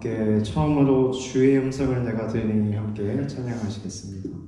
함께 처음으로 주의 음성을 내가 들으니 함께 찬양하시겠습니다.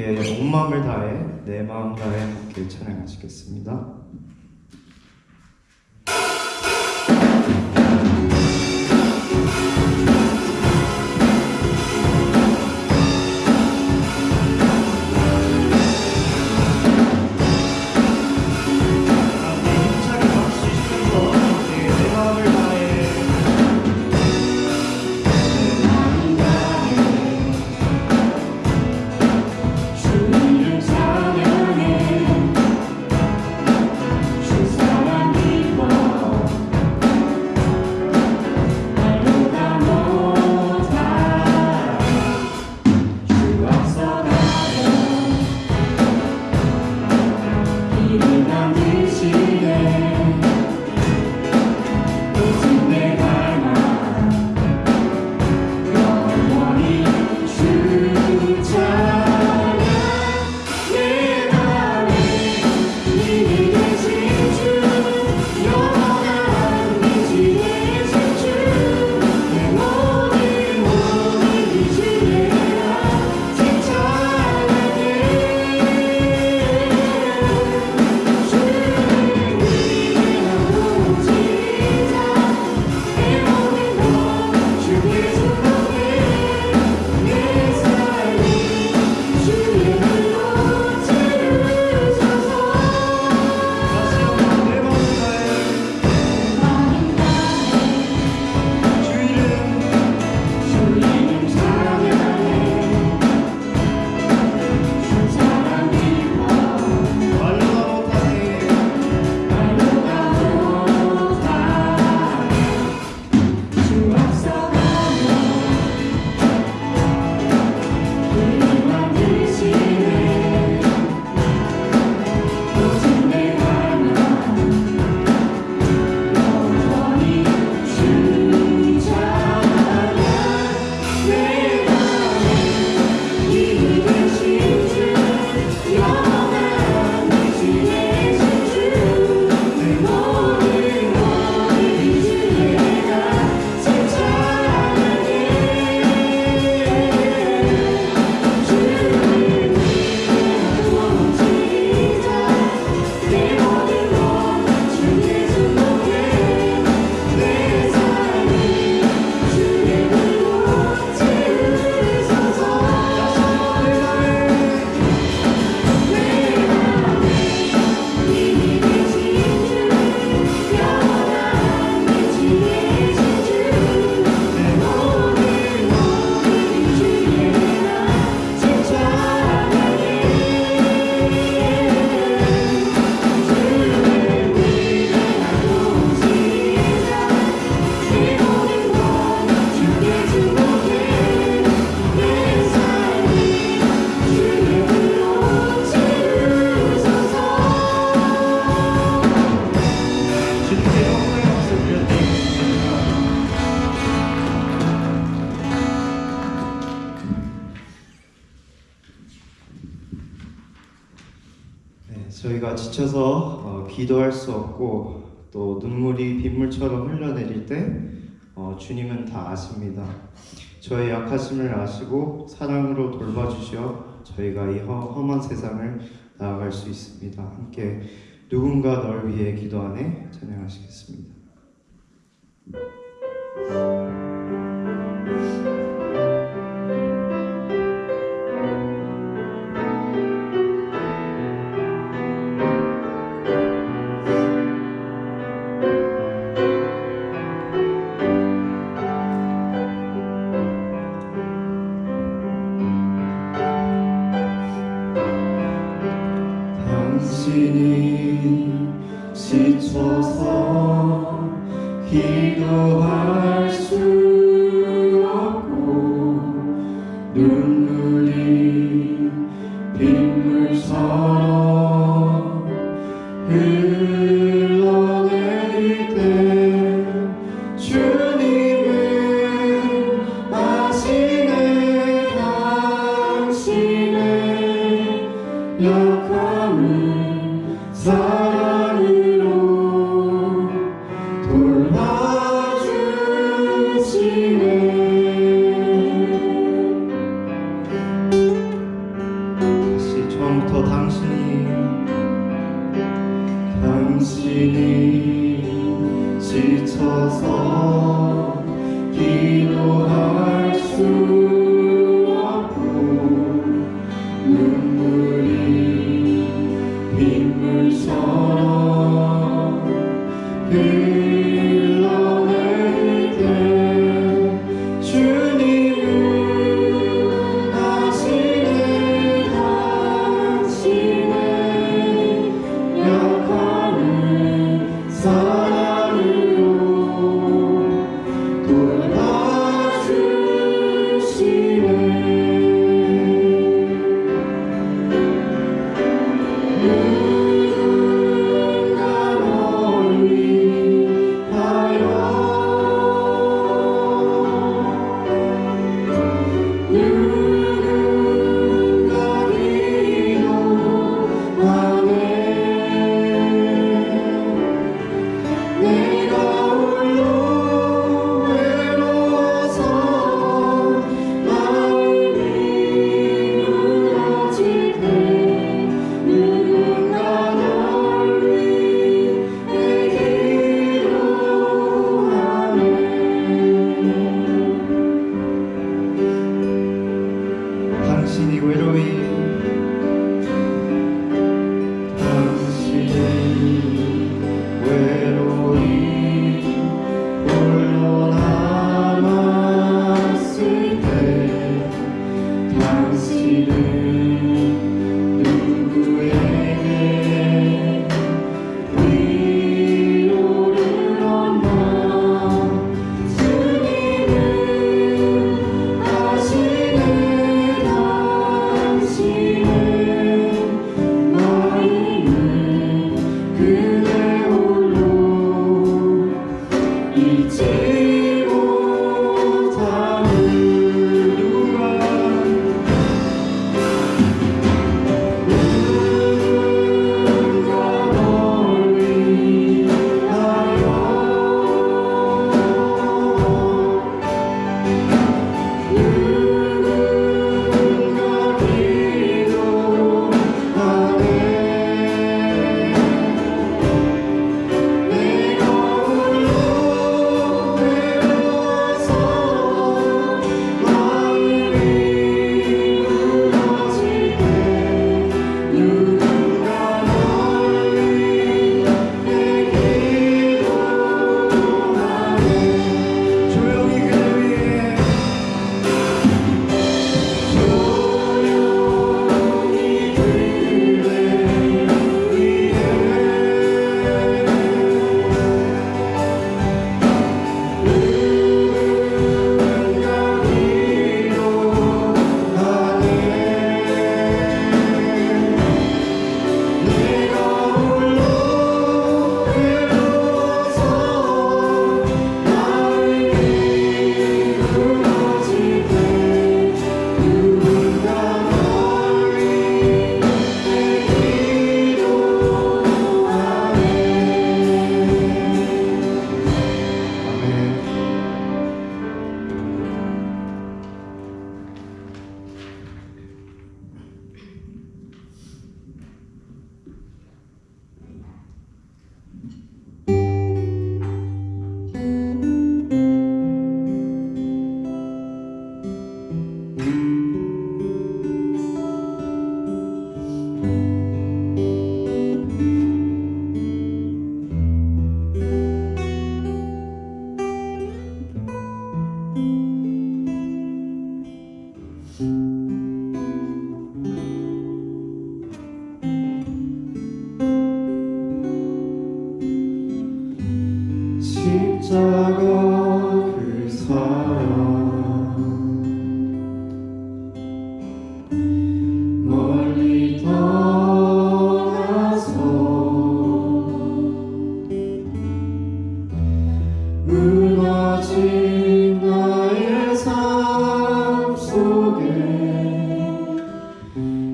함께 온 마음을 다해 내 마음 다해 함께 찬양하시겠습니다. 주님을 찬양해 저희가 지쳐서 기도할 수 없고 또 눈물이 빗물처럼 흘러내릴 때 주님은 다 아십니다. 저의 약하심을 아시고 사랑으로 돌봐주셔 저희가 이 험한 세상을 나아갈 수 있습니다. 함께 누군가 널 위해 기도하네 찬양하시겠습니다. 당신이 지쳐서 기도할 수 없고 눈물이 빗물처럼 흘러내릴 때 주님은 아시네 당신의 약함을 사랑으로 돌봐주시네. 다시 처음부터 당신이 지쳐서 기도할 수 없고 눈물이 빗물처럼 흘러내릴 때 주님은 아시네 당신의 약함을 사랑으로 돌봐주시네. 십자가 그 사랑 멀리 떠나서 무너진 나의 삶 속에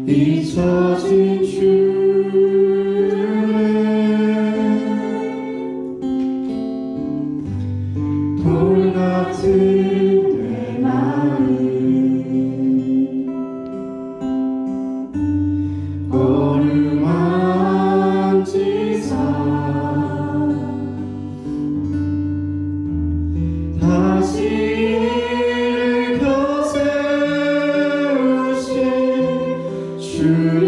잊혀진 주를 돌 같은 내 마음 어루만지사 다시 일으켜 세우신 주를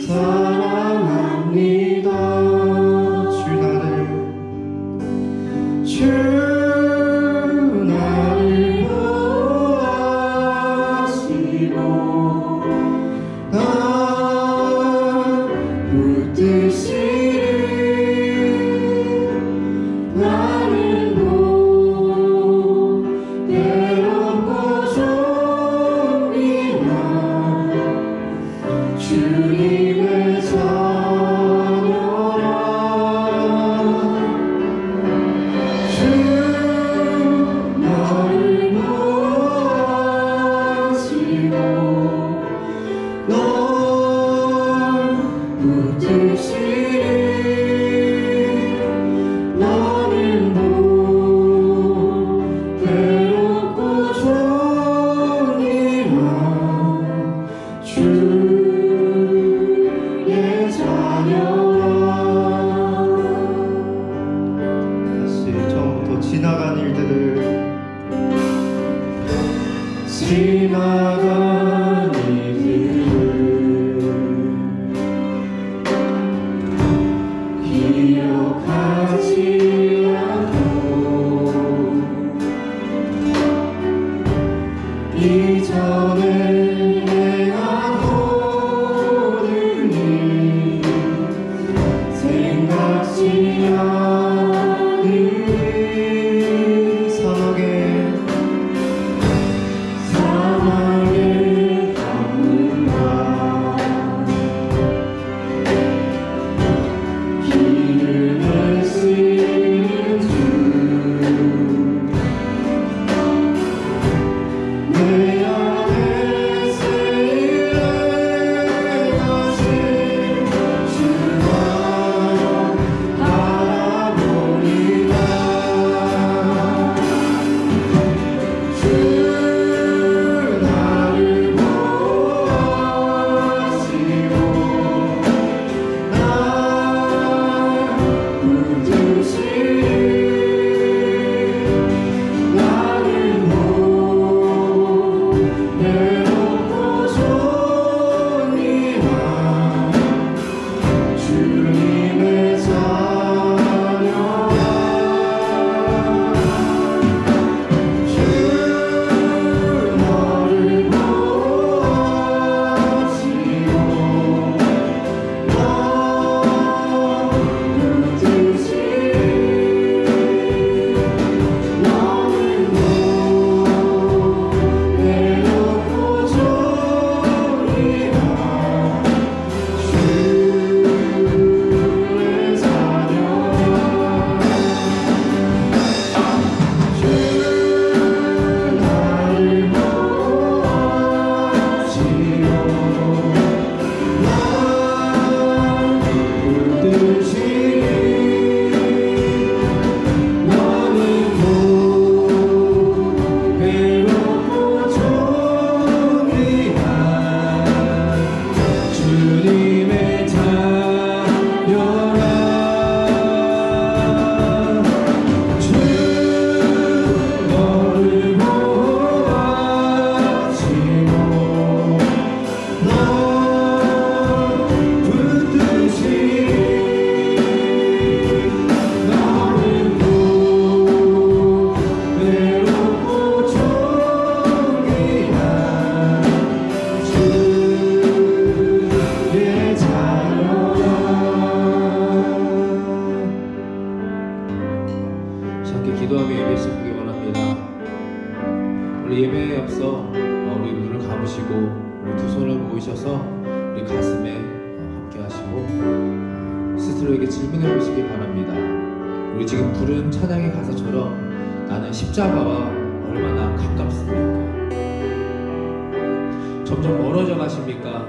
사랑합니다. 주 나를 보호하시고 날 붙드시리 나는 외롭고 존귀한 주님의 자녀라. 주 나를 보호하시고 널 붙드시리 나는 외롭고 존귀한 주의 자녀라. 다시 처음부터 지나간 일들을 기억하지 않고 이전에 행한 모든 일 생각지 않으니 사막에 다시 함께 기도하며 예배 시작하기 원합니다. 우리 예배에 앞서 우리 눈을 감으시고 우리 두 손을 모으셔서 우리 가슴에 함께 하시고 스스로에게 질문해 보시기 바랍니다. 우리 지금 부른 찬양의 가사처럼 나는 십자가와 얼마나 가깝습니까? 점점 멀어져 가십니까?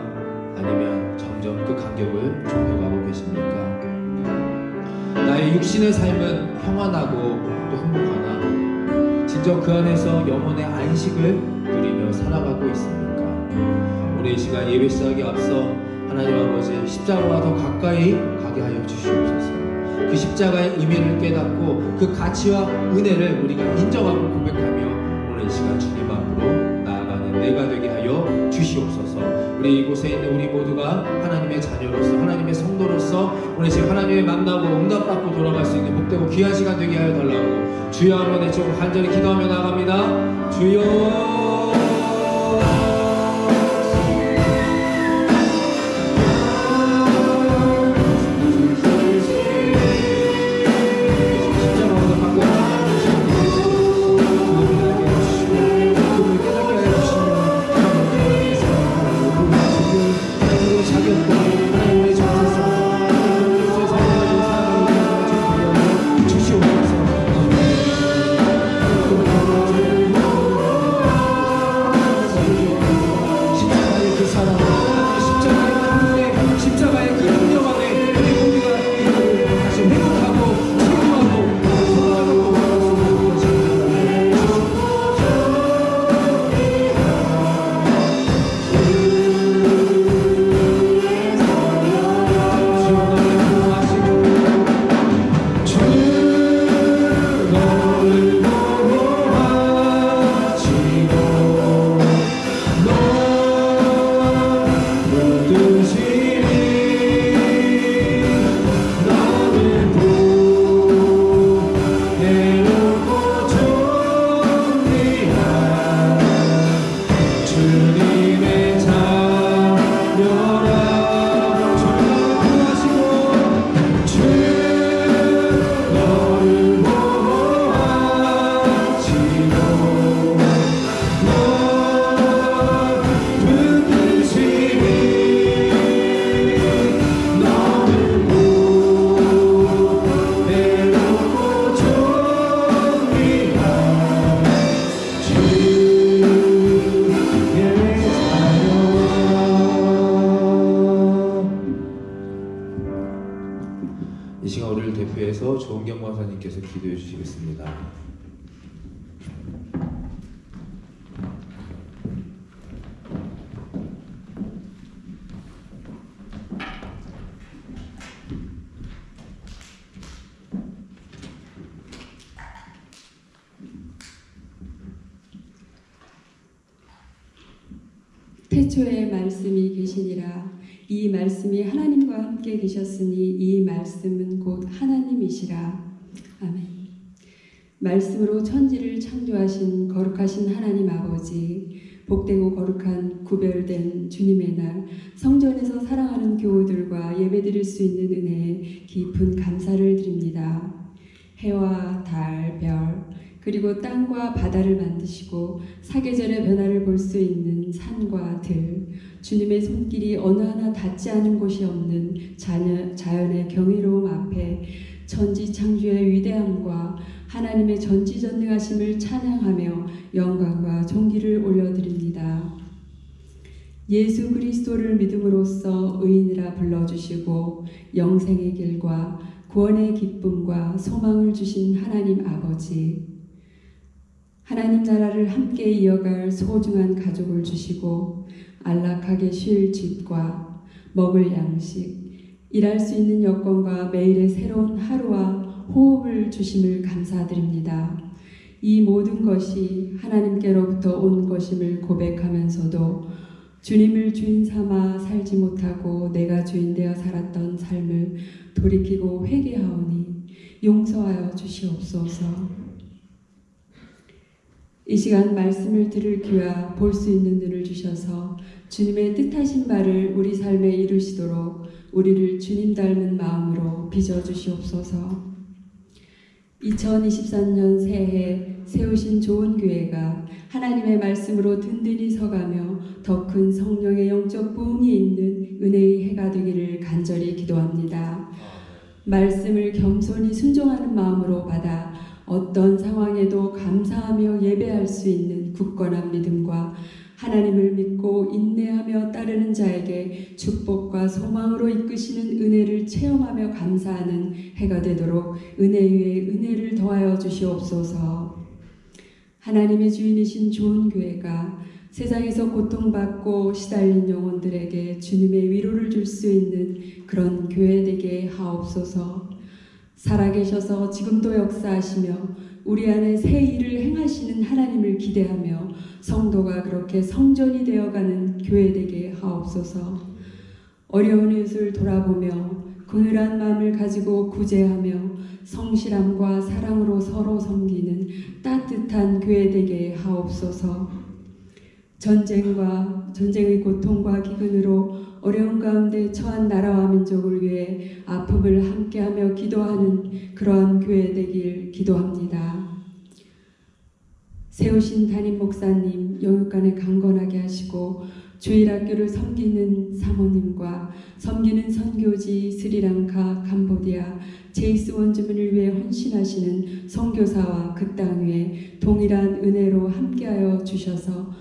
아니면 점점 그 간격을 좁혀가고 계십니까? 나의 육신의 삶은 평안하고 또 행복하나 진정 그 안에서 영혼의 안식을 누리며 살아가고 있습니까? 우리 이 시간 예배 시작에 앞서 하나님 아버지 십자가와 더 가까이 가게 하여 주시옵소서. 그 십자가의 의미를 깨닫고 그 가치와 은혜를 우리가 인정하고 고백하며 오늘 이 시간 주님 앞으로 나아가는 내가 되게 하여 주시옵소서. 우리 이곳에 있는 우리 모두가 하나님의 자녀로서 하나님의 성도로서 오늘 지금 하나님의 만나고 응답받고 돌아갈 수 있는 복되고 귀한 시간 되게 하여 달라고 주여 한번 외치고 간절히 기도하며 나갑니다. 주여 이 시간 우리를 대표해서 조은경 권사님께서 기도해 주시겠습니다. 태초에 말씀이 계시니라. 이 말씀이 하나님과 함께 계셨으니 이 말씀은 곧 하나님이시라. 아멘. 말씀으로 천지를 창조하신 거룩하신 하나님 아버지, 복되고 거룩한 구별된 주님의 날, 성전에서 사랑하는 교우들과 예배드릴 수 있는 은혜에 깊은 감사를 드립니다. 해와 달, 별, 그리고 땅과 바다를 만드시고 사계절의 변화를 볼 수 있는 산과 들, 주님의 손길이 어느 하나 닿지 않은 곳이 없는 자연의 경이로움 앞에 천지 창조의 위대함과 하나님의 전지전능하심을 찬양하며 영광과 존귀를 올려드립니다. 예수 그리스도를 믿음으로써 의인이라 불러주시고 영생의 길과 구원의 기쁨과 소망을 주신 하나님 아버지, 하나님 나라를 함께 이어갈 소중한 가족을 주시고 안락하게 쉴 집과 먹을 양식, 일할 수 있는 여건과 매일의 새로운 하루와 호흡을 주심을 감사드립니다. 이 모든 것이 하나님께로부터 온 것임을 고백하면서도 주님을 주인 삼아 살지 못하고 내가 주인 되어 살았던 삶을 돌이키고 회개하오니 용서하여 주시옵소서. 이 시간 말씀을 들을 귀와 볼 수 있는 눈을 주셔서 주님의 뜻하신 바를 우리 삶에 이루시도록 우리를 주님 닮은 마음으로 빚어주시옵소서. 2023년 새해 세우신 좋은 교회가 하나님의 말씀으로 든든히 서가며 더 큰 성령의 영적 부흥이 있는 은혜의 해가 되기를 간절히 기도합니다. 말씀을 겸손히 순종하는 마음으로 받아 어떤 상황에도 감사하며 예배할 수 있는 굳건한 믿음과 하나님을 믿고 인내하며 따르는 자에게 축복과 소망으로 이끄시는 은혜를 체험하며 감사하는 해가 되도록 은혜 위에 은혜를 더하여 주시옵소서. 하나님의 주인이신 좋은 교회가 세상에서 고통받고 시달린 영혼들에게 주님의 위로를 줄 수 있는 그런 교회 되게 하옵소서. 살아계셔서 지금도 역사하시며 우리 안에 새 일을 행하시는 하나님을 기대하며 성도가 그렇게 성전이 되어가는 교회 되게 하옵소서. 어려운 이웃을 돌아보며 그늘한 마음을 가지고 구제하며 성실함과 사랑으로 서로 섬기는 따뜻한 교회 되게 하옵소서. 전쟁의 고통과 기근으로 어려운 가운데 처한 나라와 민족을 위해 아픔을 함께하며 기도하는 그러한 교회 되길 기도합니다. 세우신 담임 목사님 영육간에 강건하게 하시고 주일학교를 섬기는 사모님과 섬기는 선교지 스리랑카, 캄보디아, 제이스 원주민을 위해 헌신하시는 선교사와 그 땅 위에 동일한 은혜로 함께하여 주셔서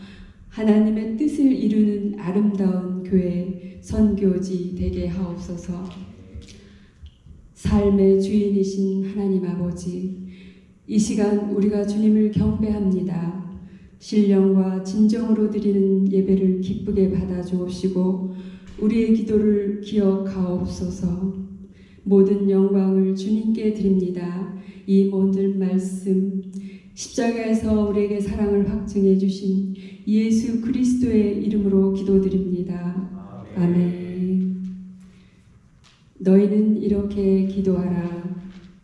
하나님의 뜻을 이루는 아름다운 교회, 선교지 되게 하옵소서. 삶의 주인이신 하나님 아버지, 이 시간 우리가 주님을 경배합니다. 신령과 진정으로 드리는 예배를 기쁘게 받아주옵시고 우리의 기도를 기억하옵소서. 모든 영광을 주님께 드립니다. 이 모든 말씀 십자가에서 우리에게 사랑을 확증해 주신 예수 그리스도의 이름으로 기도드립니다. 아멘. 너희는 이렇게 기도하라.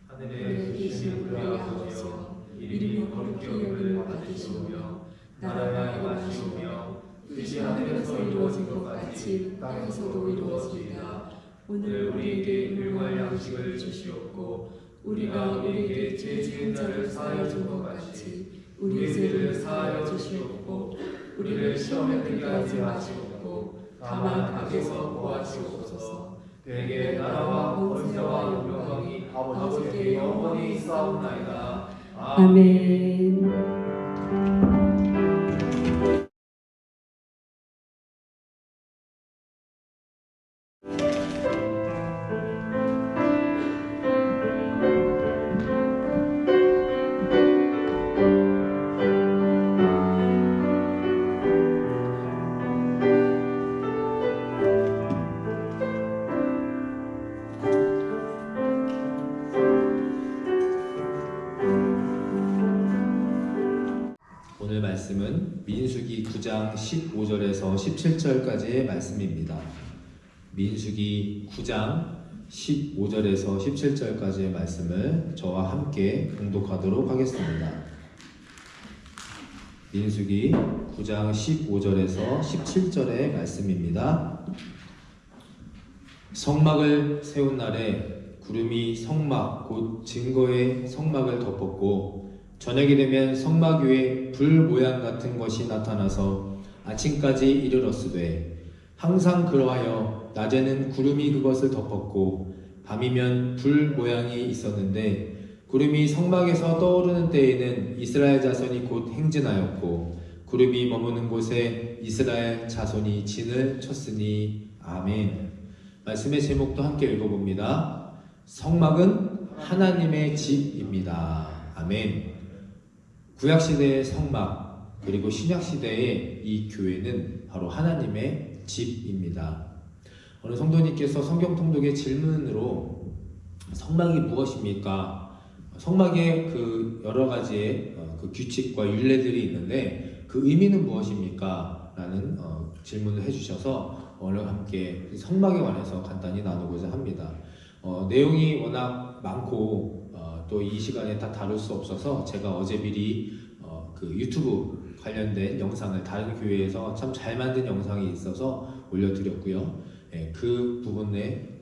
하늘에 계신 우리 아버지여, 이름이 거룩히 여김을 받으시오며 나라가 임하시오며 뜻이 하늘에서 이루어진 것 같이 땅에서도 이루어지이다. 오늘 우리에게 일용할 양식을 주시옵고 우리가 우리에게 죄 지은 자를 사하여 준 것 같이 우리 죄를 사하여 주시옵고 우리를 시험에 들게 하지 마시옵고 다만 악에서 구하시옵소서. 되게 나라와 권세와 영광이 아버지께 영원히 있사옵나이다. 아멘. 오늘 말씀은 민수기 9장 15절에서 17절까지의 말씀입니다. 민수기 9장 15절에서 17절까지의 말씀을 저와 함께 봉독하도록 하겠습니다. 민수기 9장 15절에서 17절의 말씀입니다. 성막을 세운 날에 구름이 성막 곧 증거의 성막을 덮었고 저녁이 되면 성막 위에 불 모양 같은 것이 나타나서 아침까지 이르렀으되 항상 그러하여 낮에는 구름이 그것을 덮었고 밤이면 불 모양이 있었는데 구름이 성막에서 떠오르는 때에는 이스라엘 자손이 곧 행진하였고 구름이 머무는 곳에 이스라엘 자손이 진을 쳤으니 아멘. 말씀의 제목도 함께 읽어봅니다. 성막은 하나님의 집입니다. 아멘. 구약시대의 성막 그리고 신약시대의 이 교회는 바로 하나님의 집입니다. 어느 성도님께서 성경 통독의 질문으로 성막이 무엇입니까? 성막에 그 여러 가지의 그 규칙과 율례들이 있는데 그 의미는 무엇입니까? 라는 질문을 해주셔서 오늘 함께 성막에 관해서 간단히 나누고자 합니다. 내용이 워낙 많고 또 이 시간에 다 다룰 수 없어서 제가 어제 미리 그 유튜브 관련된 영상을 다른 교회에서 참 잘 만든 영상이 있어서 올려드렸고요. 그 부분에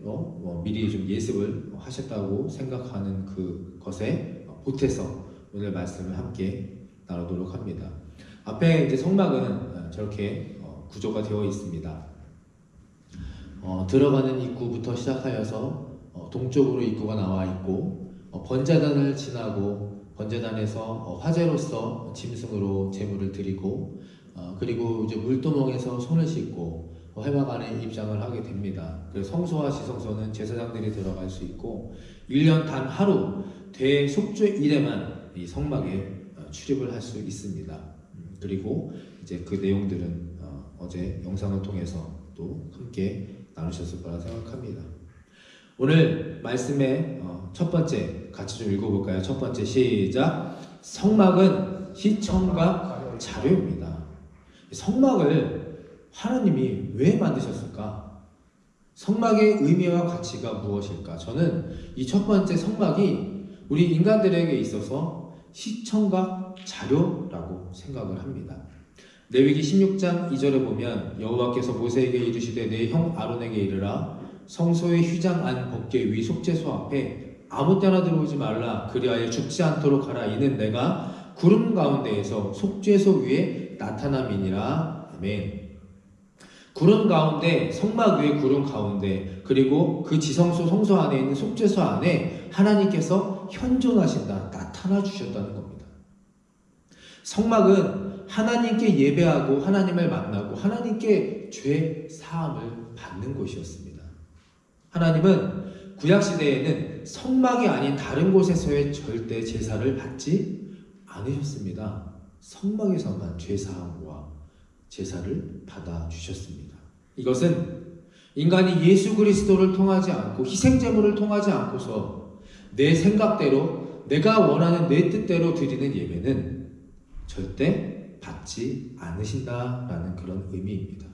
미리 좀 예습을 하셨다고 생각하는 그것에 보태서 오늘 말씀을 함께 나누도록 합니다. 앞에 이제 성막은 저렇게 구조가 되어 있습니다. 들어가는 입구부터 시작하여서 동쪽으로 입구가 나와 있고 번제단을 지나고 번제단에서 화제로서 짐승으로 제물을 드리고 그리고 이제 물두멍에서 손을 씻고 회막 안에 입장을 하게 됩니다. 그래서 성소와 지성소는 제사장들이 들어갈 수 있고 1년 단 하루 대속죄일에만 이 성막에 출입을 할 수 있습니다. 그리고 이제 그 내용들은 어제 영상을 통해서 또 함께 나누셨을 거라 생각합니다. 오늘 말씀의 첫 번째 같이 좀 읽어볼까요? 첫 번째 시작. 성막은 시청각 자료입니다. 성막을 하나님이 왜 만드셨을까? 성막의 의미와 가치가 무엇일까? 저는 이 첫 번째 성막이 우리 인간들에게 있어서 시청각 자료라고 생각을 합니다. 레위기 16장 2절에 보면 여호와께서 모세에게 이르시되 내 형 아론에게 이르라 성소의 휘장 안 법궤 위 속죄소 앞에 아무 때나 들어오지 말라 그리하여 죽지 않도록 하라 이는 내가 구름 가운데에서 속죄소 위에 나타남이니라. 아멘. 구름 가운데, 성막 위에 구름 가운데, 그리고 그 지성소 성소 안에 있는 속죄소 안에 하나님께서 현존하신다, 나타나 주셨다는 겁니다. 성막은 하나님께 예배하고 하나님을 만나고 하나님께 죄 사함을 받는 곳이었습니다. 하나님은 구약시대에는 성막이 아닌 다른 곳에서의 절대 제사를 받지 않으셨습니다. 성막에서만 죄 사함과 제사를 받아주셨습니다. 이것은 인간이 예수 그리스도를 통하지 않고 희생제물을 통하지 않고서 내 생각대로 내가 원하는 내 뜻대로 드리는 예배는 절대 받지 않으신다라는 그런 의미입니다.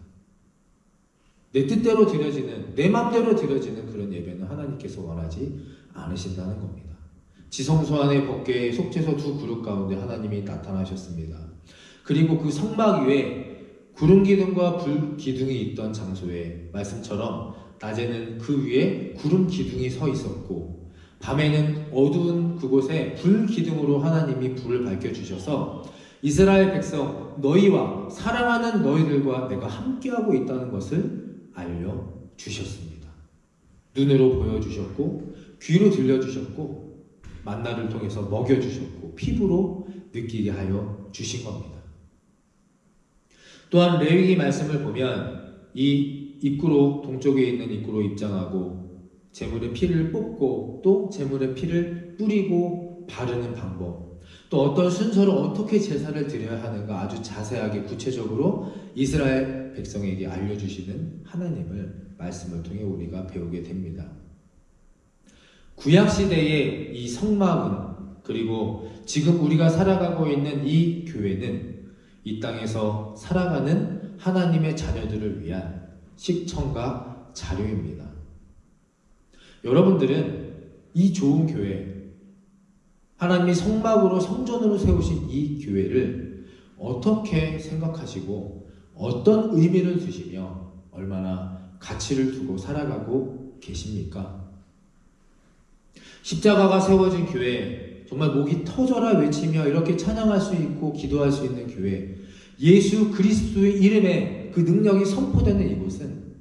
내 뜻대로 드려지는 내 맘대로 드려지는 그런 예배는 하나님께서 원하지 않으신다는 겁니다. 지성소 안의 법궤 속죄소 두 그룹 가운데 하나님이 나타나셨습니다. 그리고 그 성막 위에 구름 기둥과 불 기둥이 있던 장소에 말씀처럼 낮에는 그 위에 구름 기둥이 서 있었고 밤에는 어두운 그곳에 불 기둥으로 하나님이 불을 밝혀주셔서 이스라엘 백성 너희와 사랑하는 너희들과 내가 함께하고 있다는 것을 알려주셨습니다. 눈으로 보여주셨고 귀로 들려주셨고 만나를 통해서 먹여주셨고 피부로 느끼게 하여 주신 겁니다. 또한 레위기 말씀을 보면 이 입구로 동쪽에 있는 입구로 입장하고 제물의 피를 뽑고 또 제물의 피를 뿌리고 바르는 방법 또 어떤 순서로 어떻게 제사를 드려야 하는가 아주 자세하게 구체적으로 이스라엘 백성에게 알려주시는 하나님을 말씀을 통해 우리가 배우게 됩니다. 구약시대의 이 성막은 그리고 지금 우리가 살아가고 있는 이 교회는 이 땅에서 살아가는 하나님의 자녀들을 위한 시청각 자료입니다. 여러분들은 이 좋은 교회, 하나님이 성막으로 성전으로 세우신 이 교회를 어떻게 생각하시고 어떤 의미를 두시며 얼마나 가치를 두고 살아가고 계십니까? 십자가가 세워진 교회, 정말 목이 터져라 외치며 이렇게 찬양할 수 있고 기도할 수 있는 교회, 예수 그리스도의 이름에 그 능력이 선포되는 이곳은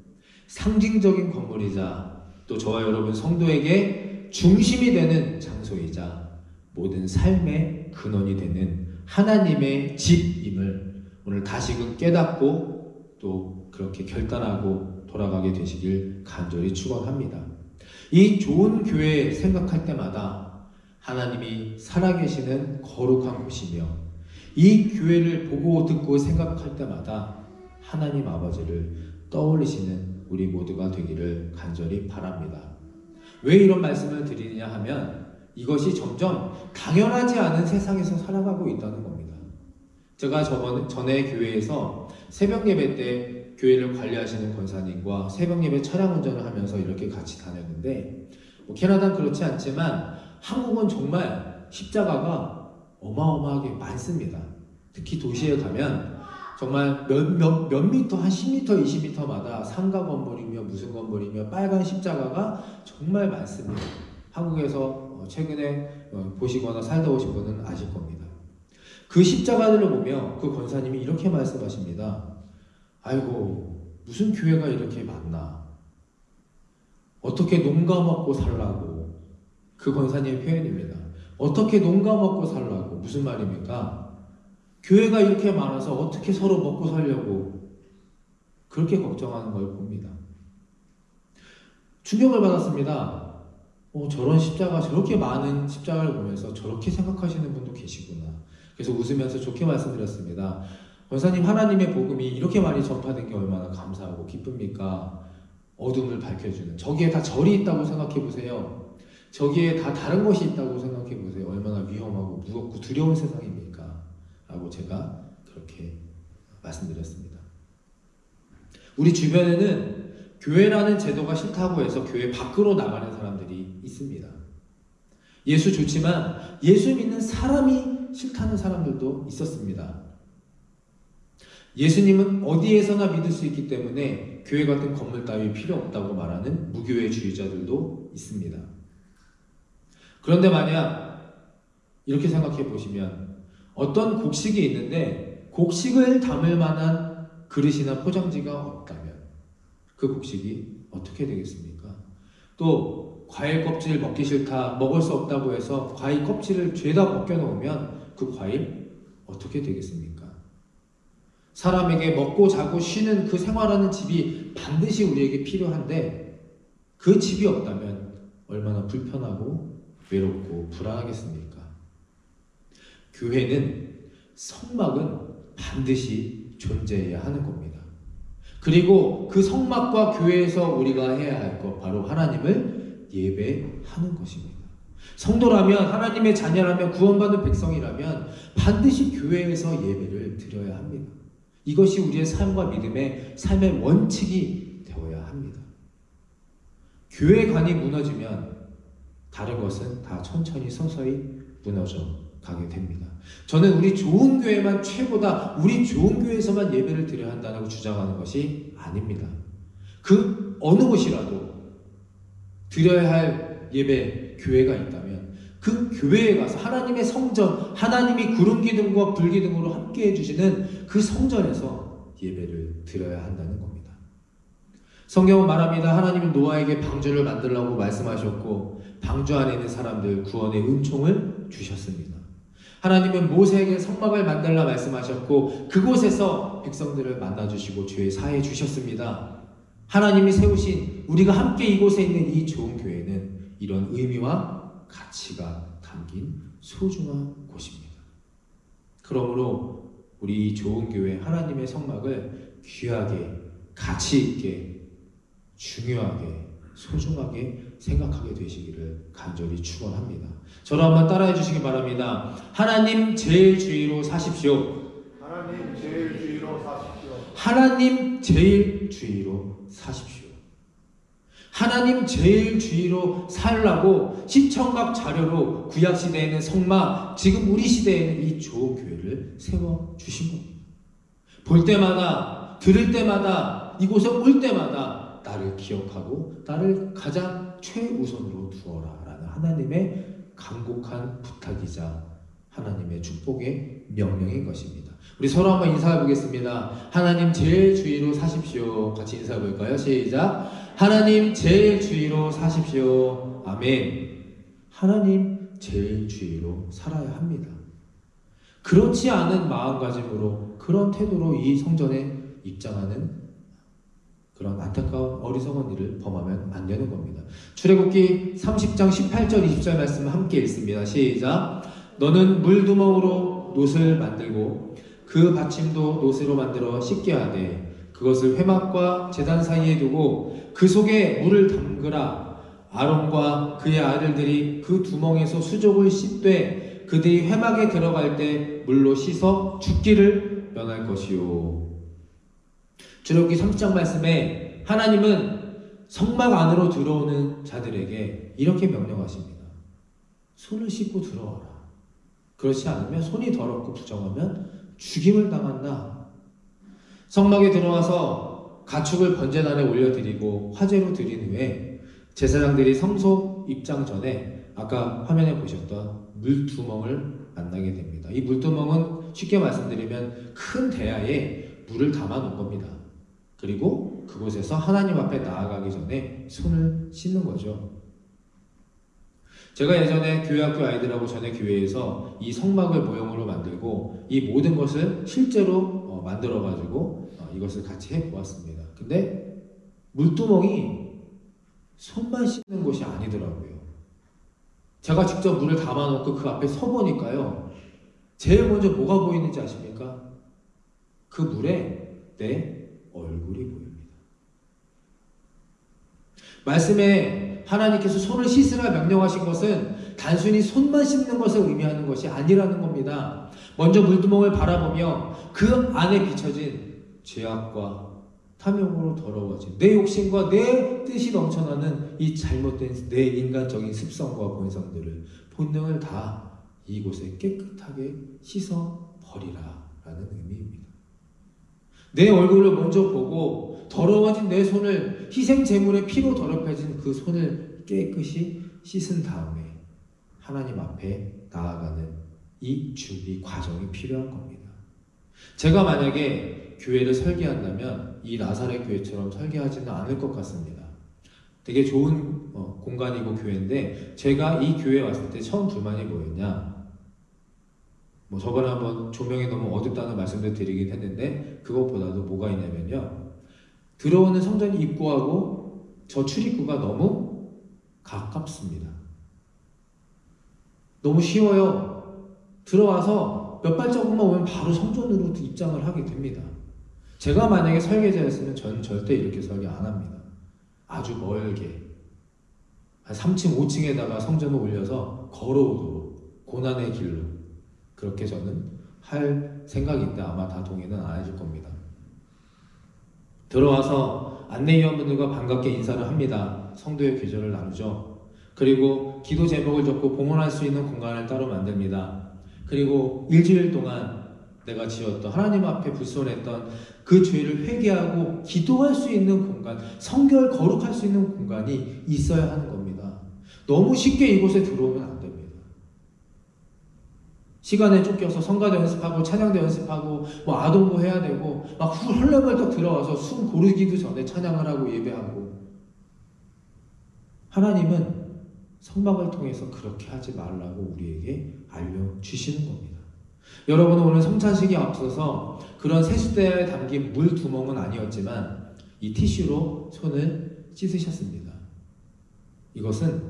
상징적인 건물이자 또 저와 여러분 성도에게 중심이 되는 장소이자 모든 삶의 근원이 되는 하나님의 집임을 오늘 다시금 깨닫고 또 그렇게 결단하고 돌아가게 되시길 간절히 축원합니다. 이 좋은 교회 생각할 때마다 하나님이 살아계시는 거룩한 곳이며 이 교회를 보고 듣고 생각할 때마다 하나님 아버지를 떠올리시는 우리 모두가 되기를 간절히 바랍니다. 왜 이런 말씀을 드리느냐 하면 이것이 점점 당연하지 않은 세상에서 살아가고 있다는 겁니다. 제가 전에 교회에서 새벽 예배 때 교회를 관리하시는 권사님과 새벽 예배 차량 운전을 하면서 이렇게 같이 다녔는데 캐나다는 그렇지 않지만 한국은 정말 십자가가 어마어마하게 많습니다. 특히 도시에 가면 정말 몇 미터, 한 10미터, 20미터마다 상가 건물이며 무슨 건물이며 빨간 십자가가 정말 많습니다. 한국에서 최근에 보시거나 살다 오신 분은 아실 겁니다. 그 십자가를 보며 그 권사님이 이렇게 말씀하십니다. 아이고, 무슨 교회가 이렇게 많나? 어떻게 농가 먹고 살라고? 그 권사님의 표현입니다. 어떻게 농가 먹고 살라고? 무슨 말입니까? 교회가 이렇게 많아서 어떻게 서로 먹고 살려고 그렇게 걱정하는 걸 봅니다. 충격을 받았습니다. 저런 십자가, 저렇게 많은 십자가를 보면서 저렇게 생각하시는 분도 계시구나. 그래서 웃으면서 좋게 말씀드렸습니다. 권사님, 하나님의 복음이 이렇게 많이 전파된 게 얼마나 감사하고 기쁩니까? 어둠을 밝혀주는, 저기에 다 절이 있다고 생각해 보세요. 저기에 다 다른 것이 있다고 생각해 보세요. 얼마나 위험하고 무겁고 두려운 세상입니까? 라고 제가 그렇게 말씀드렸습니다. 우리 주변에는 교회라는 제도가 싫다고 해서 교회 밖으로 나가는 사람들이 있습니다. 예수 좋지만 예수 믿는 사람이 싫다는 사람들도 있었습니다. 예수님은 어디에서나 믿을 수 있기 때문에 교회 같은 건물 따위 필요 없다고 말하는 무교회주의자들도 있습니다. 그런데 만약 이렇게 생각해 보시면 어떤 곡식이 있는데 곡식을 담을 만한 그릇이나 포장지가 없다면 그 곡식이 어떻게 되겠습니까? 또 과일 껍질 먹기 싫다, 먹을 수 없다고 해서 과일 껍질을 죄다 벗겨놓으면 그 과일 어떻게 되겠습니까? 사람에게 먹고 자고 쉬는 그 생활하는 집이 반드시 우리에게 필요한데 그 집이 없다면 얼마나 불편하고 외롭고 불안하겠습니까? 교회는 성막은 반드시 존재해야 하는 겁니다. 그리고 그 성막과 교회에서 우리가 해야 할 것, 바로 하나님을 예배하는 것입니다. 성도라면, 하나님의 자녀라면, 구원받은 백성이라면 반드시 교회에서 예배를 드려야 합니다. 이것이 우리의 삶과 믿음의 삶의 원칙이 되어야 합니다. 교회관이 무너지면 다른 것은 다 천천히 서서히 무너져 가게 됩니다. 저는 우리 좋은 교회만 최고다, 우리 좋은 교회에서만 예배를 드려야 한다고 주장하는 것이 아닙니다. 그 어느 곳이라도 드려야 할 예배, 교회가 있다면 그 교회에 가서 하나님의 성전, 하나님이 구름 기둥과 불 기둥으로 함께 해주시는 그 성전에서 예배를 드려야 한다는 겁니다. 성경은 말합니다. 하나님은 노아에게 방주를 만들라고 말씀하셨고 방주 안에 있는 사람들 구원의 은총을 주셨습니다. 하나님은 모세에게 성막을 만들라 말씀하셨고 그곳에서 백성들을 만나주시고 죄 사해 주셨습니다. 하나님이 세우신 우리가 함께 이곳에 있는 이 좋은 교회는 이런 의미와 가치가 담긴 소중한 곳입니다. 그러므로 우리 이 좋은 교회 하나님의 성막을 귀하게, 가치 있게, 중요하게, 소중하게 생각하게 되시기를 간절히 축원합니다. 저를 한번 따라해 주시기 바랍니다. 하나님 제일 주의로 사십시오. 하나님 제일 주의로 사십시오. 하나님 제일 주의로 사십시오. 하나님 제일 주의로 살라고 시청각 자료로 구약 시대에는 성막, 지금 우리 시대에는 이 좋은 교회를 세워 주신 겁니다. 볼 때마다, 들을 때마다, 이곳에 올 때마다 나를 기억하고 나를 가장 최우선으로 두어라 라는 하나님의 간곡한 부탁이자 하나님의 축복의 명령인 것입니다. 우리 서로 한번 인사해 보겠습니다. 하나님 제일 주의로 사십시오. 같이 인사해 볼까요? 시작. 하나님 제일 주의로 사십시오. 아멘. 하나님 제일 주의로 살아야 합니다. 그렇지 않은 마음가짐으로, 그런 태도로 이 성전에 입장하는 그런 안타까운 어리석은 일을 범하면 안 되는 겁니다. 출애굽기 30장 18절 20절 말씀 함께 읽습니다. 시작. 너는 물두멍으로 놋을 만들고 그 받침도 놋으로 만들어 씻게 하되 그것을 회막과 제단 사이에 두고 그 속에 물을 담그라. 아론과 그의 아들들이 그 두멍에서 수족을 씻되 그들이 회막에 들어갈 때 물로 씻어 죽기를 면할 것이요. 출애굽기 30장 말씀에 하나님은 성막 안으로 들어오는 자들에게 이렇게 명령하십니다. 손을 씻고 들어와라. 그렇지 않으면 손이 더럽고 부정하면 죽임을 당한다. 성막에 들어와서 가축을 번제단에 올려드리고 화제로 드린 후에 제사장들이 성소 입장 전에 아까 화면에 보셨던 물두멍을 만나게 됩니다. 이 물두멍은 쉽게 말씀드리면 큰 대야에 물을 담아 놓은 겁니다. 그리고 그곳에서 하나님 앞에 나아가기 전에 손을 씻는 거죠. 제가 예전에 교회학교 아이들하고 전에 교회에서 이 성막을 모형으로 만들고 이 모든 것을 실제로 만들어가지고 이것을 같이 해보았습니다. 근데 물두멍이 손만 씻는 곳이 아니더라고요. 제가 직접 물을 담아놓고 그 앞에 서보니까요. 제일 먼저 뭐가 보이는지 아십니까? 그 물에 내 얼굴이 보입니다. 말씀에 하나님께서 손을 씻으라 명령하신 것은 단순히 손만 씻는 것을 의미하는 것이 아니라는 겁니다. 먼저 물두멍을 바라보며 그 안에 비춰진 죄악과 탐욕으로 더러워진 내 욕심과 내 뜻이 넘쳐나는 이 잘못된 내 인간적인 습성과 본성들을 본능을 다 이곳에 깨끗하게 씻어 버리라 라는 의미입니다. 내 얼굴을 먼저 보고 더러워진 내 손을 희생 제물의 피로 더럽혀진 그 손을 깨끗이 씻은 다음에 하나님 앞에 나아가는 이 준비 과정이 필요한 겁니다. 제가 만약에 교회를 설계한다면 이 나사렛 교회처럼 설계하지는 않을 것 같습니다. 되게 좋은 공간이고 교회인데 제가 이 교회에 왔을 때 처음 불만이 뭐였냐? 저번에 한번 조명이 너무 어둡다는 말씀을 드리긴 했는데 그것보다도 뭐가 있냐면요. 들어오는 성전 입구하고 저 출입구가 너무 가깝습니다. 너무 쉬워요. 들어와서 몇 발자국만 오면 바로 성전으로 입장을 하게 됩니다. 제가 만약에 설계자였으면 저는 절대 이렇게 설계 안 합니다. 아주 멀게 한 3층, 5층에다가 성전을 올려서 걸어오도록 고난의 길로 그렇게 저는 할 생각인데 아마 다 동의는 안 해줄 겁니다. 들어와서 안내위원분들과 반갑게 인사를 합니다. 성도의 귀절을 나누죠. 그리고 기도 제목을 적고 봉헌할 수 있는 공간을 따로 만듭니다. 그리고 일주일 동안 내가 지었던 하나님 앞에 불손했던 그 죄를 회개하고 기도할 수 있는 공간, 성결 거룩할 수 있는 공간이 있어야 하는 겁니다. 너무 쉽게 이곳에 들어오면 안 됩니다. 시간에 쫓겨서 성가대 연습하고 찬양대 연습하고 아동부 해야 되고 막 헐레벌떡 들어와서 숨 고르기도 전에 찬양을 하고 예배하고 하나님은 성막을 통해서 그렇게 하지 말라고 우리에게 알려주시는 겁니다. 여러분은 오늘 성찬식에 앞서서 그런 세숫대에 담긴 물 두멍은 아니었지만 이 티슈로 손을 씻으셨습니다. 이것은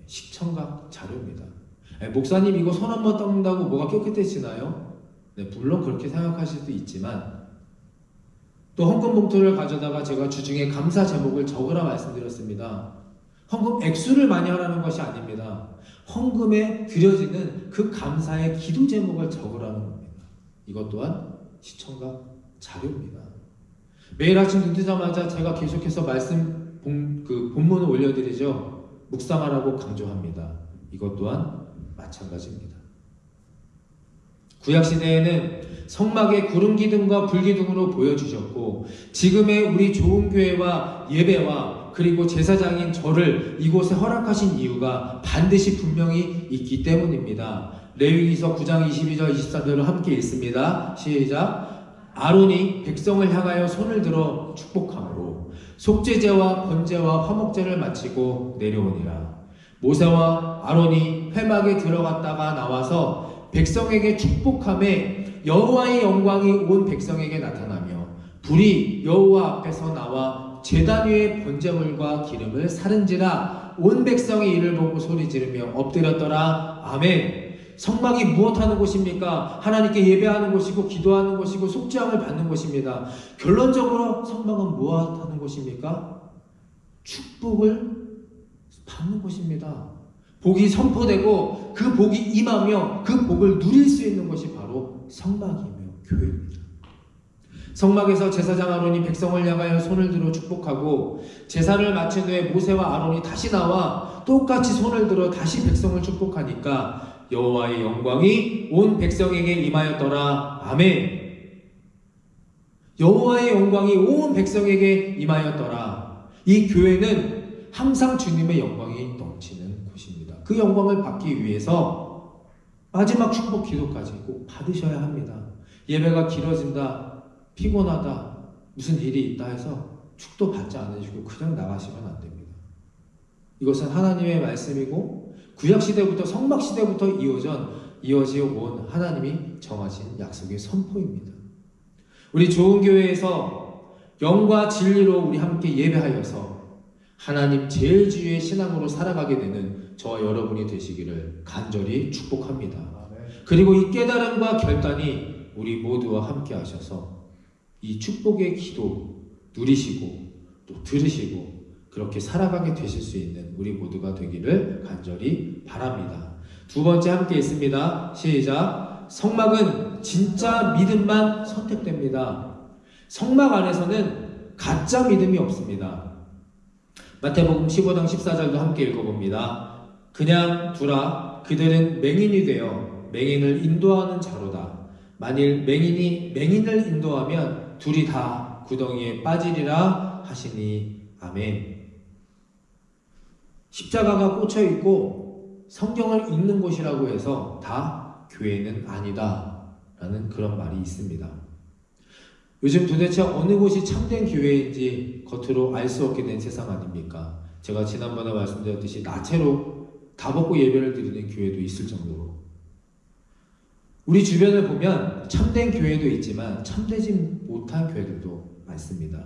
식청각 자료입니다. 목사님 이거 손 한번 닦는다고 뭐가 깨끗해지나요? 네, 물론 그렇게 생각하실 수도 있지만 또 헌금 봉투를 가져다가 제가 주중에 감사 제목을 적으라 말씀드렸습니다. 헌금 액수를 많이 하라는 것이 아닙니다. 헌금에 드려지는 그 감사의 기도 제목을 적으라는 겁니다. 이것 또한 시청각 자료입니다. 매일 아침 눈 뜨자마자 제가 계속해서 본문을 올려드리죠. 묵상하라고 강조합니다. 이것 또한 마찬가지입니다. 구약시대에는 성막에 구름기둥과 불기둥으로 보여주셨고 지금의 우리 좋은 교회와 예배와 그리고 제사장인 저를 이곳에 허락하신 이유가 반드시 분명히 있기 때문입니다. 레위기서 9장 22절 23절을 함께 읽습니다. 시작. 아론이 백성을 향하여 손을 들어 축복함으로 속죄제와 번제와 화목제를 마치고 내려오니라. 모세와 아론이 회막에 들어갔다가 나와서 백성에게 축복함에 여호와의 영광이 온 백성에게 나타나며 불이 여호와 앞에서 나와 제단 위에 번제물과 기름을 사른지라 온 백성이 이를 보고 소리 지르며 엎드렸더라. 아멘. 성막이 무엇하는 곳입니까? 하나님께 예배하는 곳이고 기도하는 곳이고 속죄함을 받는 곳입니다. 결론적으로 성막은 무엇하는 곳입니까? 축복을 받는 곳입니다. 복이 선포되고 그 복이 임하며 그 복을 누릴 수 있는 것이 바로 성막이며 교회입니다. 성막에서 제사장 아론이 백성을 향하여 손을 들어 축복하고 제사를 마친 후에 모세와 아론이 다시 나와 똑같이 손을 들어 다시 백성을 축복하니까 여호와의 영광이 온 백성에게 임하였더라. 아멘. 여호와의 영광이 온 백성에게 임하였더라. 이 교회는 항상 주님의 영광이 넘치는 곳입니다. 그 영광을 받기 위해서 마지막 축복 기도까지 꼭 받으셔야 합니다. 예배가 길어진다, 피곤하다, 무슨 일이 있다 해서 축도 받지 않으시고 그냥 나가시면 안 됩니다. 이것은 하나님의 말씀이고 구약시대부터 성막시대부터 이어져 온 하나님이 정하신 약속의 선포입니다. 우리 좋은 교회에서 영과 진리로 우리 함께 예배하여서 하나님 제일 주의 신앙으로 살아가게 되는 저와 여러분이 되시기를 간절히 축복합니다. 그리고 이 깨달음과 결단이 우리 모두와 함께 하셔서 이 축복의 기도 누리시고 또 들으시고 그렇게 살아가게 되실 수 있는 우리 모두가 되기를 간절히 바랍니다. 두 번째 함께 있습니다. 시작. 성막은 진짜 믿음만 선택됩니다. 성막 안에서는 가짜 믿음이 없습니다. 마태복음 15장 14절도 함께 읽어봅니다. 그냥 두라. 그들은 맹인이 되어 맹인을 인도하는 자로다. 만일 맹인이 맹인을 인도하면 둘이 다 구덩이에 빠지리라 하시니 아멘. 십자가가 꽂혀 있고 성경을 읽는 곳이라고 해서 다 교회는 아니다 라는 그런 말이 있습니다. 요즘 도대체 어느 곳이 참된 교회인지 겉으로 알 수 없게 된 세상 아닙니까? 제가 지난번에 말씀드렸듯이 나체로 다 벗고 예배를 드리는 교회도 있을 정도로 우리 주변을 보면 참된 교회도 있지만 참되지 못한 교회들도 많습니다.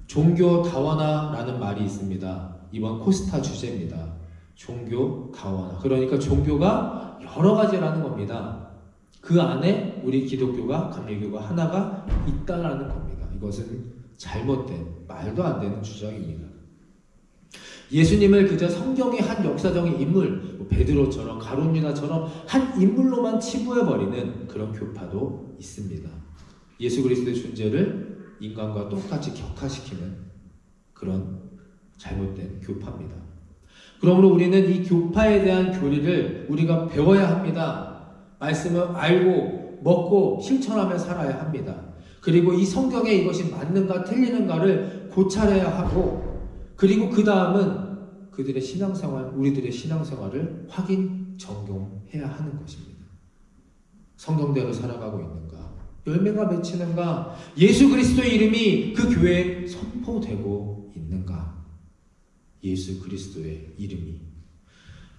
종교 다원화라는 말이 있습니다. 이번 코스타 주제입니다. 종교 다원화. 그러니까 종교가 여러 가지라는 겁니다. 그 안에 우리 기독교가 감리교가 하나가 있다라는 겁니다. 이것은 잘못된 말도 안 되는 주장입니다. 예수님을 그저 성경의 한 역사적인 인물, 베드로처럼 가룟유다처럼 한 인물로만 치부해버리는 그런 교파도 있습니다. 예수 그리스도의 존재를 인간과 똑같이 격화시키는 그런 잘못된 교파입니다. 그러므로 우리는 이 교파에 대한 교리를 우리가 배워야 합니다. 말씀을 알고 먹고 실천하며 살아야 합니다. 그리고 이 성경에 이것이 맞는가 틀리는가를 고찰해야 하고 그리고 그 다음은 그들의 신앙생활, 우리들의 신앙생활을 확인, 점검해야 하는 것입니다. 성경대로 살아가고 있는가? 열매가 맺히는가? 예수 그리스도의 이름이 그 교회에 선포되고 있는가? 예수 그리스도의 이름이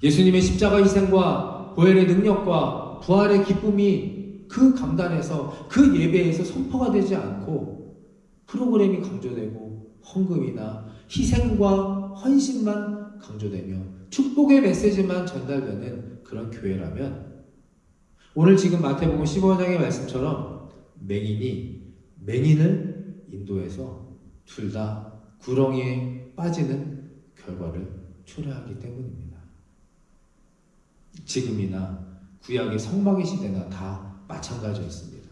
예수님의 십자가 희생과 보혈의 능력과 부활의 기쁨이 그 강단에서 그 예배에서 선포가 되지 않고 프로그램이 강조되고 헌금이나 희생과 헌신만 강조되며 축복의 메시지만 전달되는 그런 교회라면 오늘 지금 마태복음 15장의 말씀처럼 맹인이 맹인을 인도해서 둘 다 구렁이에 빠지는 결과를 초래하기 때문입니다. 지금이나 구약의 성막의 시대나 다 마찬가지였습니다.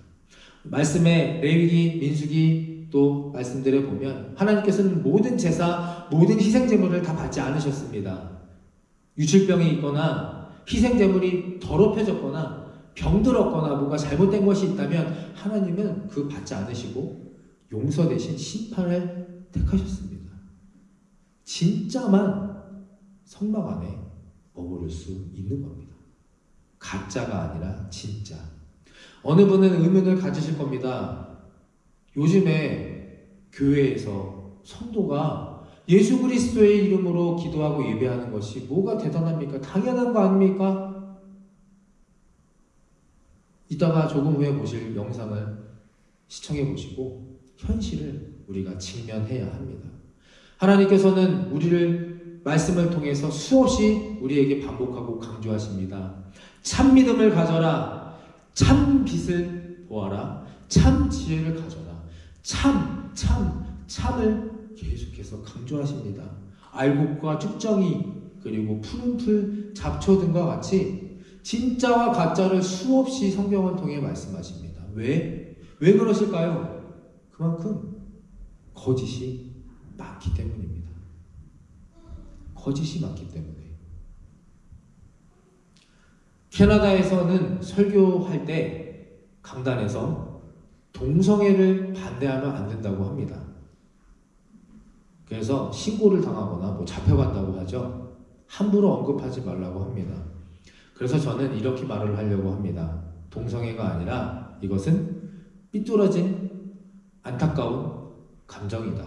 말씀에 레위기, 민수기 또 말씀들에 보면 하나님께서는 모든 제사, 모든 희생제물을 다 받지 않으셨습니다. 유출병이 있거나 희생제물이 더럽혀졌거나 병들었거나 뭔가 잘못된 것이 있다면 하나님은 그거 받지 않으시고 용서 대신 심판을 택하셨습니다. 진짜만 성막 안에 머무를 수 있는 겁니다. 가짜가 아니라 진짜. 어느 분은 의문을 가지실 겁니다. 요즘에 교회에서 성도가 예수 그리스도의 이름으로 기도하고 예배하는 것이 뭐가 대단합니까? 당연한 거 아닙니까? 이따가 조금 후에 보실 영상을 시청해 보시고 현실을 우리가 직면해야 합니다. 하나님께서는 우리를 말씀을 통해서 수없이 우리에게 반복하고 강조하십니다. 참 믿음을 가져라. 참 빛을 보아라. 참 지혜를 가져라. 참을 계속해서 강조하십니다. 알곡과 쭉정이 그리고 푸른 풀, 잡초 등과 같이 진짜와 가짜를 수없이 성경을 통해 말씀하십니다. 왜 그러실까요? 그만큼 거짓이 많기 때문입니다. 거짓이 많기 때문에. 캐나다에서는 설교할 때 강단에서 동성애를 반대하면 안 된다고 합니다. 그래서 신고를 당하거나 잡혀간다고 하죠. 함부로 언급하지 말라고 합니다. 그래서 저는 이렇게 말을 하려고 합니다. 동성애가 아니라 이것은 삐뚤어진 안타까운 감정이다.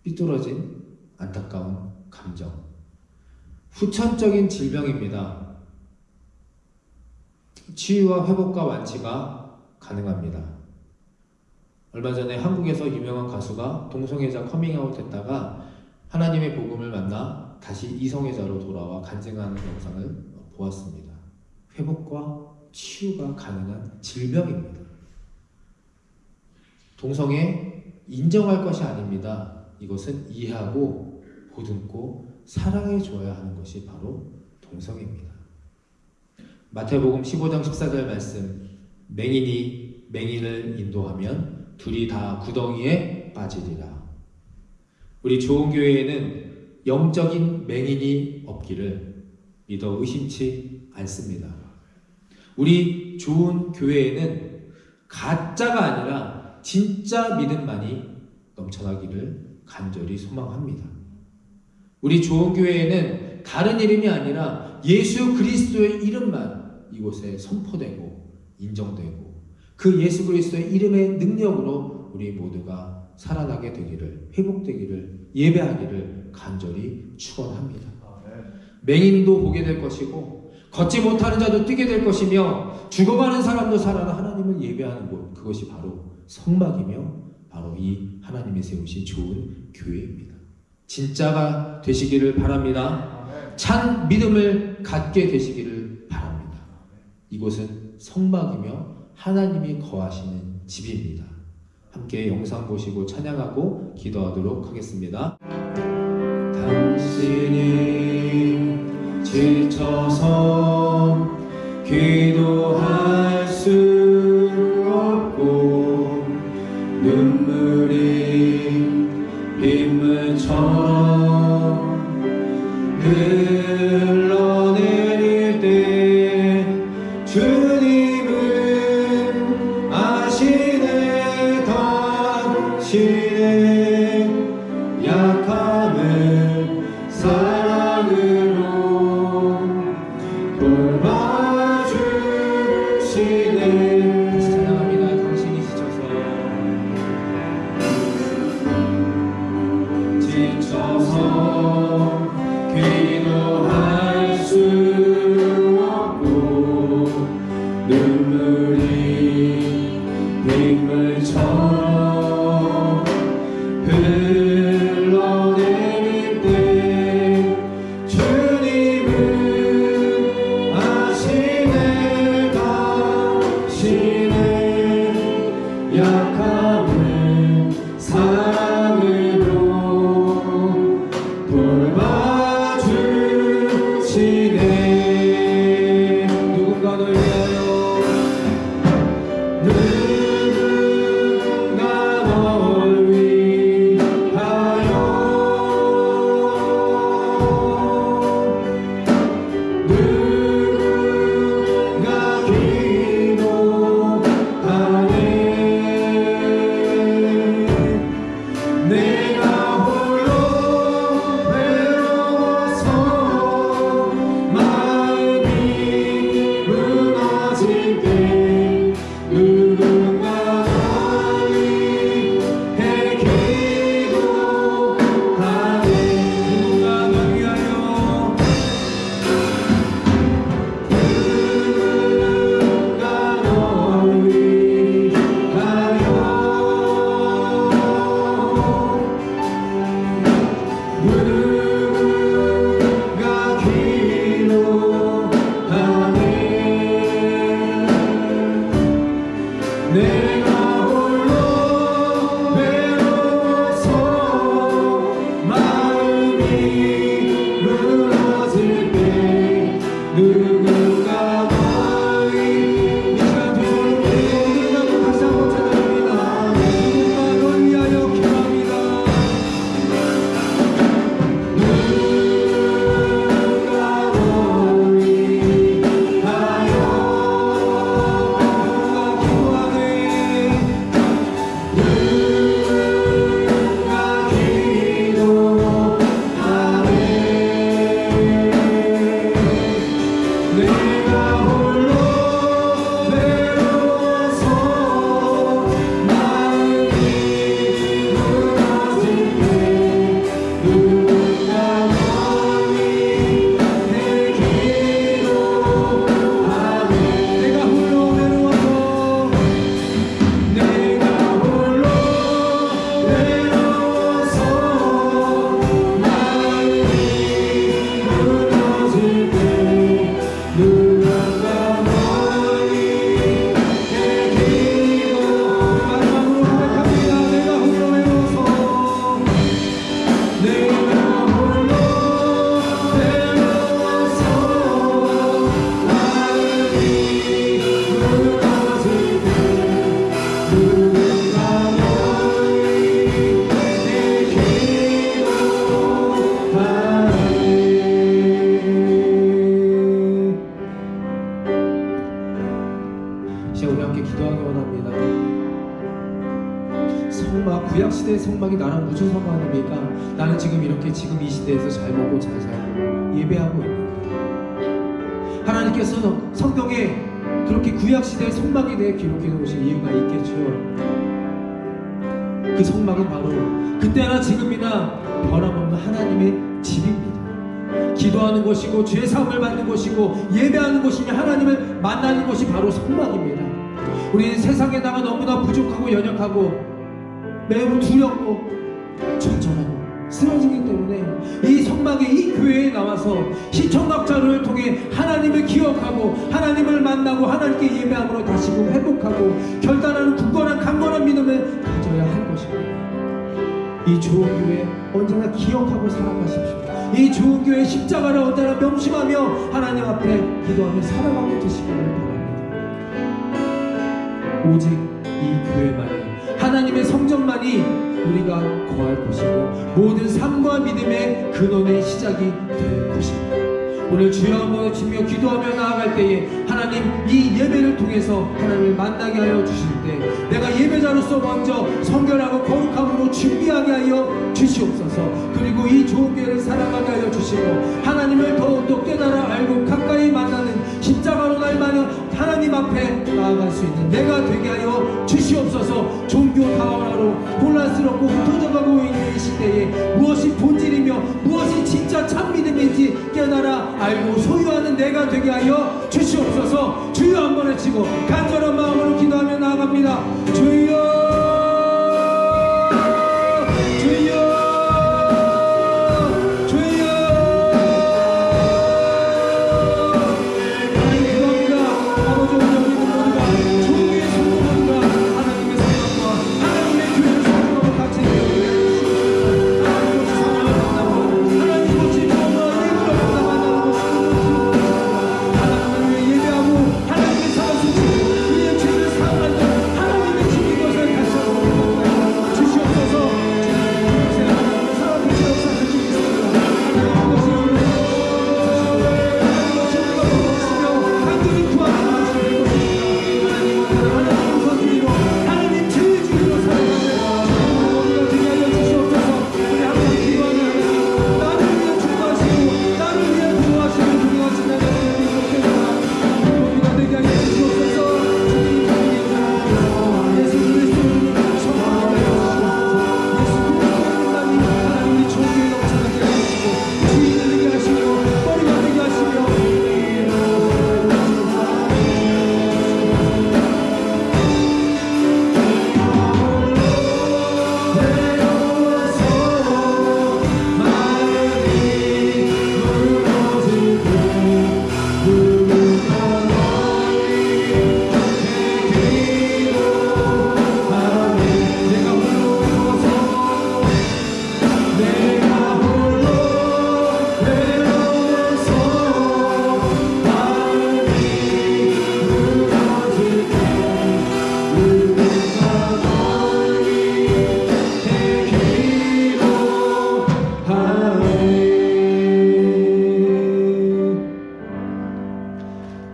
삐뚤어진 안타까운 감정. 후천적인 질병입니다. 치유와 회복과 완치가 가능합니다. 얼마 전에 한국에서 유명한 가수가 동성애자 커밍아웃 했다가 하나님의 복음을 만나 다시 이성애자로 돌아와 간증하는 영상을 보았습니다. 회복과 치유가 가능한 질병입니다. 동성애 인정할 것이 아닙니다. 이것은 이해하고 보듬고 사랑해 줘야 하는 것이 바로 동성애입니다. 마태복음 15장 14절 말씀, 맹인이 맹인을 인도하면 둘이 다 구덩이에 빠지리라. 우리 좋은 교회에는 영적인 맹인이 없기를 믿어 의심치 않습니다. 우리 좋은 교회에는 가짜가 아니라 진짜 믿음만이 넘쳐나기를 간절히 소망합니다. 우리 좋은 교회에는 다른 이름이 아니라 예수 그리스도의 이름만 이곳에 선포되고 인정되고 그 예수 그리스도의 이름의 능력으로 우리 모두가 살아나게 되기를, 회복되기를, 예배하기를 간절히 축원합니다. 맹인도 보게 될 것이고 걷지 못하는 자도 뛰게 될 것이며 죽어가는 사람도 살아나 하나님을 예배하는 곳, 그것이 바로 성막이며 바로 이 하나님이 세우신 좋은 교회입니다. 진짜가 되시기를 바랍니다. 찬 믿음을 갖게 되시기를 바랍니다. 이곳은 성막이며 하나님이 거하시는 집입니다. 함께 영상 보시고 찬양하고 기도하도록 하겠습니다. 당신이 지쳐서 기도할 수 없고 눈물이 빗물처럼 흘러내릴 때 주님은 아시네 당신의 약함을 사랑으로 돌봐주시네. 찬양합니다. 당신이 지쳐서 기도할 수 없고 눈물이 빗물처럼 흘러내릴 때 주님은 아시네 당신의 약함을 사랑으로 돌봐주시네. 누군가 널 위하여 누군가 널 위하여 누군가 기도하네. 내가 홀로 외로워서 마음이 무너질 때 누군가 널 위해 기도하네. 누군가 널 위하여 누군가 널 위하여 누군가 기도하네. 내가 홀로 외로워서 마음이 무너질 때 누군가 너희 이 시간 되도록 누군가 다시 한번 찾아줍니다. 누군가 널 위하여 기도합니다. 누군가 널 위하여 누군가 기도하네. 시간 우리 함께 기도하기 원합니다. 성막, 구약시대의 성막이 나랑 무슨 상관입니까? 나는 지금 이렇게 지금 이 시대에서 잘 먹고 잘 살고 예배하고 있는데 하나님께서 성경에 그렇게 구약시대의 성막에 대해 기록해 놓으신 이유가 있겠죠. 그 성막은 바로 그때나 지금이나 변함없는 하나님의 집입니다. 기도하는 것이고 죄사함을 받는 것이고 예배하는 것이며 하나님을 만나는 것이 바로 성막입니다. 우리는 세상에 나가 너무나 부족하고 연약하고 매우 두렵고 천천하고 쓰러지기 때문에 이 성막에 이 교회에 나와서 시청각자를 통해 하나님을 기억하고 하나님을 만나고 하나님께 예배함으로 다시금 회복하고 결단하는 굳건한 강건한 믿음을 가져야 할 것입니다. 이 좋은 교회 언제나 기억하고 살아가십시오. 이 좋은 교회 십자가를 언제나 명심하며 하나님 앞에 기도하며 살아가고 드시기를 바랍니다. 오직 이 교회만이 하나님의 성전만이 우리가 거할 곳이고 모든 삶과 믿음의 근원의 시작이 될 것입니다. 오늘 주여 한번 외치며 기도하며 나아갈 때에 하나님 이 예배를 통해서 하나님을 만나게 하여 주실 때 내가 예배자로서 먼저 성결하고 거룩함으로 준비하게 하여 주시옵소서. 그리고 이 좋은 교회를 사랑하게 하여 주시고 하나님을 더욱더 깨달아 알고 가까이 만나는 십자가로 날마다 하나님 앞에 나아갈 수 있는 내가 되게 하여 주시옵소서. 종교 다원화로 혼란스럽고 흩어져가고 있는 이 시대에 무엇이 본질이며 무엇이 진짜 참 믿음인지 깨달아 알고 소유하는 내가 되게 하여 주시옵소서. 주여 한번 외치고 간절한 마음으로 기도하며 나아갑니다. 주여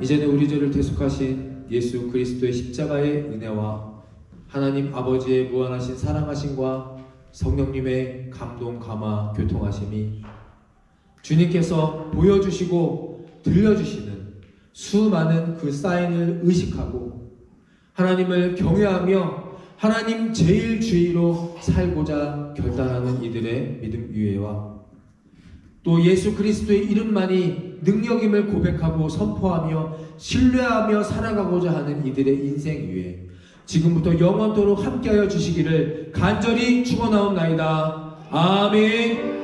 이제는 우리 죄를 대속하신 예수 그리스도의 십자가의 은혜와 하나님 아버지의 무한하신 사랑하심과 성령님의 감동, 감화, 교통하심이 주님께서 보여주시고 들려주시는 수많은 그 사인을 의식하고 하나님을 경외하며 하나님 제일주의로 살고자 결단하는 이들의 믿음 위에와 또 예수 그리스도의 이름만이 능력임을 고백하고 선포하며 신뢰하며 살아가고자 하는 이들의 인생 위에 지금부터 영원토록 함께하여 주시기를 간절히 축원하옵나이다. 아멘.